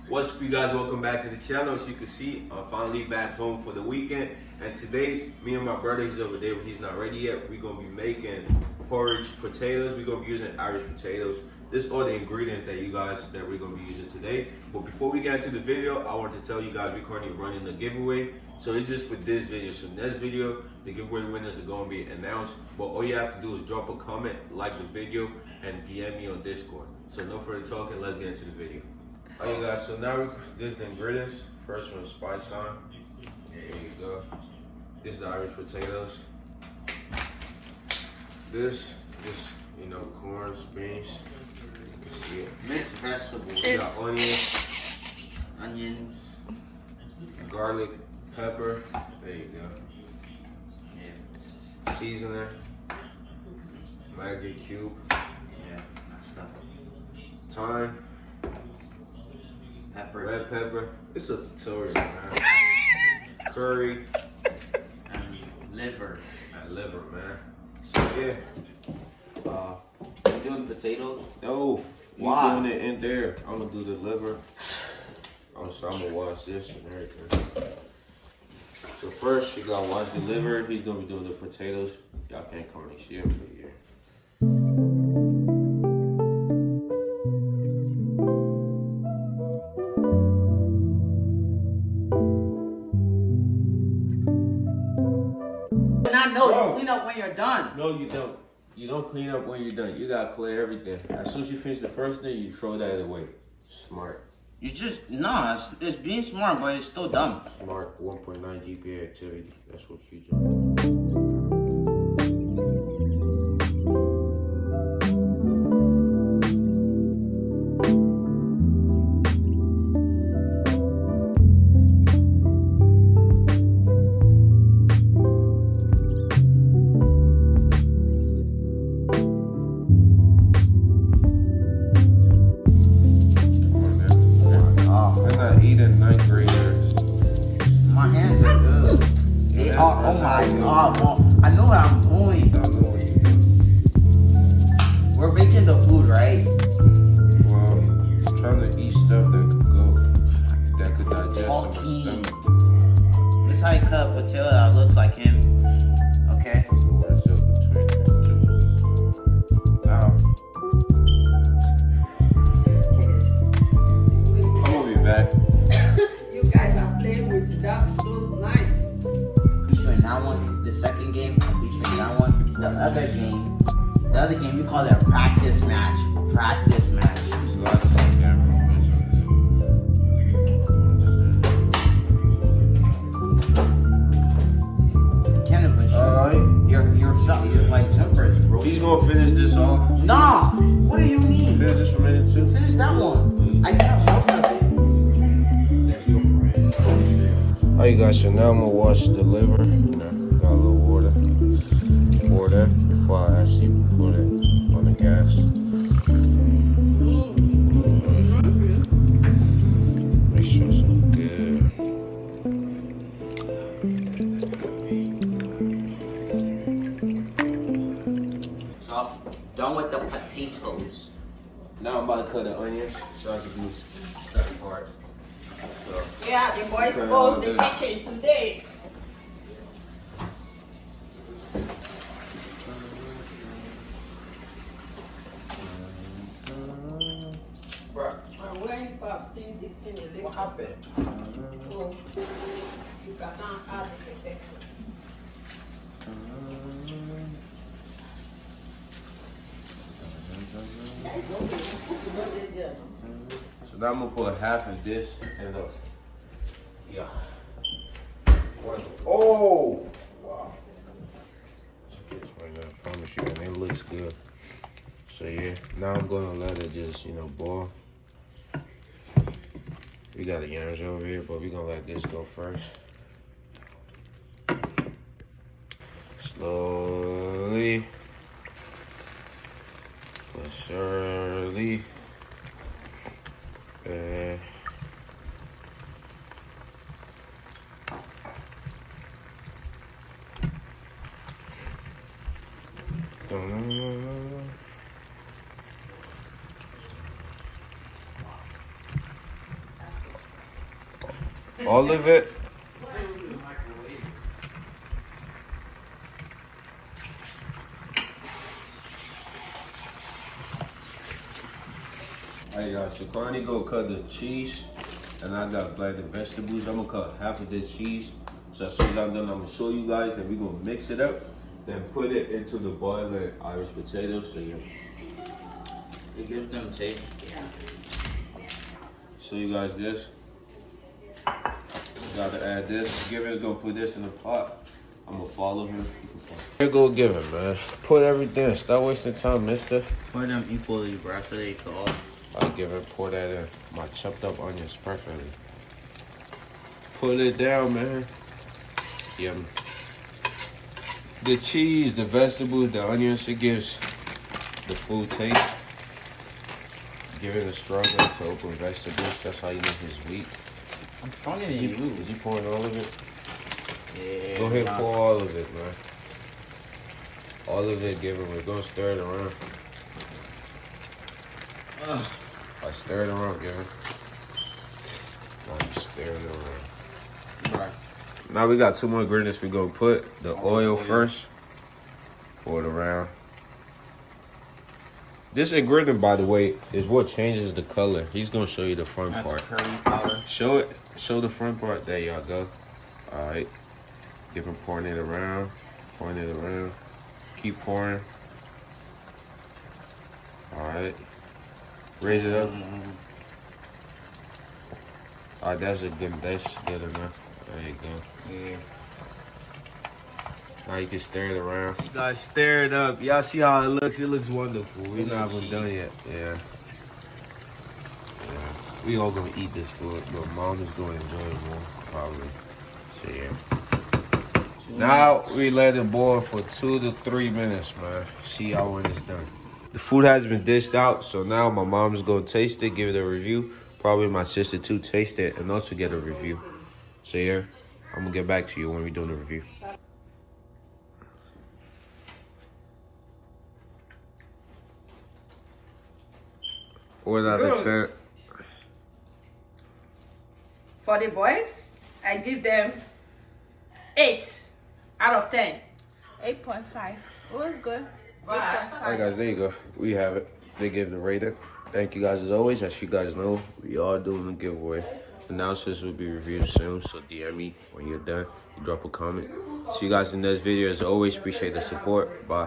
What's up, you guys? Welcome back to the channel. As you can see, I'm finally back home for the weekend. And today, me and my brother, he's over there, but he's not ready yet. We're going to be making porridge potatoes. We're going to be using Irish potatoes. This is all the ingredients that we're going to be using today. But before we get into the video, I want to tell you guys we're currently running a giveaway. So it's just for this video. So next video, the giveaway winners are going to be announced. But all you have to do is drop a comment, like the video, and DM me on Discord. So no further talking, let's get into the video. Alright guys, so now this is the ingredients. First one is spice on. There you go. This is the Irish potatoes. This is, corns, beans. You can see it. Mixed vegetables. We got onions, garlic, pepper. There you go. Yeah. Seasoning. Maggi cube. Yeah. Thyme. Pepper. Red pepper. It's a tutorial, man. Curry. And liver. And liver, man. So yeah. You doing potatoes? No. Why? You doing it in there. I'm gonna do the liver. So I'm gonna wash this and everything. So first you gotta wash the liver. He's gonna be doing the potatoes. Y'all can't currently see him, but yeah. You clean up when you're done. No, you don't. You don't clean up when you're done. You gotta clear everything. As soon as you finish the first thing, you throw that away. Smart. You just, it's being smart, but it's still dumb. Smart. 1.9 GPA activity. That's what you do. My hands are good. Oh my god, Mom. I know what I'm doing. We're making the food, right? Well, I'm trying to eat stuff that could digest in my stomach. This is how you cut a potato that looks like him. Okay? What's the word still between them two? I'm gonna be back. You guys are playing with those knives. Featuring that one, the second game, featuring that one. The other game, you call it a practice match. Practice match. Can't even shoot. Your like jumper is broken. He's gonna finish this off. Nah! What do you mean? Finish this for a minute too. Finish that one. I got most of it. Alright guys, so now I'm gonna wash the liver. Got a little water. Pour that before I actually put it on the gas. Make sure it's good. So, done with the potatoes. Now I'm about to cut the onions so I can do that part. So, Yeah, the boys goes the kitchen today. Bruh, I'm wearing fasting this thing. what happened? Oh, you cannot add the potato. So now I'm gonna put half of this in the Oh! Wow. This right now, I promise you, man, it looks good. So yeah, now I'm gonna let it just, boil. We got the yams over here, but we're gonna let this go first. Slowly, but surely. All of it. Alright, y'all. So Carney gonna cut the cheese, and I got blended vegetables. I'm gonna cut half of this cheese. So as soon as I'm done, I'm gonna show you guys. Then we gonna mix it up, then put it into the boiling Irish potatoes. So yeah. It gives them taste. Show you guys this. Gotta add this. Given's gonna put this in the pot. I'm gonna follow him. Here go Given, man. Put everything. Stop wasting time, mister. Pour them equally, bro, after they cook. I'll give it, pour that in. My chopped up onions perfectly. Put it down, man. Yum. The cheese, the vegetables, the onions, it gives the food taste. Give it a struggling to open vegetables. That's how you know he's weak. I'm stronger than you. Is he pouring all of it? Yeah. Go ahead, pour all of it, man. All of it, Given. We're gonna stir it around. I stir it around, Given. I'm just stirring it around. Right. Now we got 2 more ingredients we gonna put. The oil first. Pour it around. This ingredient, by the way, is what changes the color. He's gonna show you the front That's part. curry powder. Show it. Show the front part. There y'all go. All right. Give him pouring it around. Pouring it around. Keep pouring. All right. Raise it up. All right, that's good enough. There you go. Yeah. Now you can stir it around. You guys stir it up. Y'all see how it looks? It looks wonderful. We're not even done yet. Yeah. We all gonna eat this food, but mom is gonna enjoy it more, probably. So yeah. Now we let it boil for 2 to 3 minutes, man. See how when it's done. The food has been dished out, so now my mom's gonna taste it, give it a review. Probably my sister too, taste it, and also get a review. So yeah, I'm gonna get back to you when we're doing the review. What out of 10? For the boys, I give them 8 out of 10. 8.5. It was good. Alright guys, there you go. We have it. They give the rating. Thank you guys as always. As you guys know, we are doing a giveaway. Announcements will be reviewed soon, so DM me when you're done. You drop a comment. See you guys in the next video. As always, appreciate the support. Bye.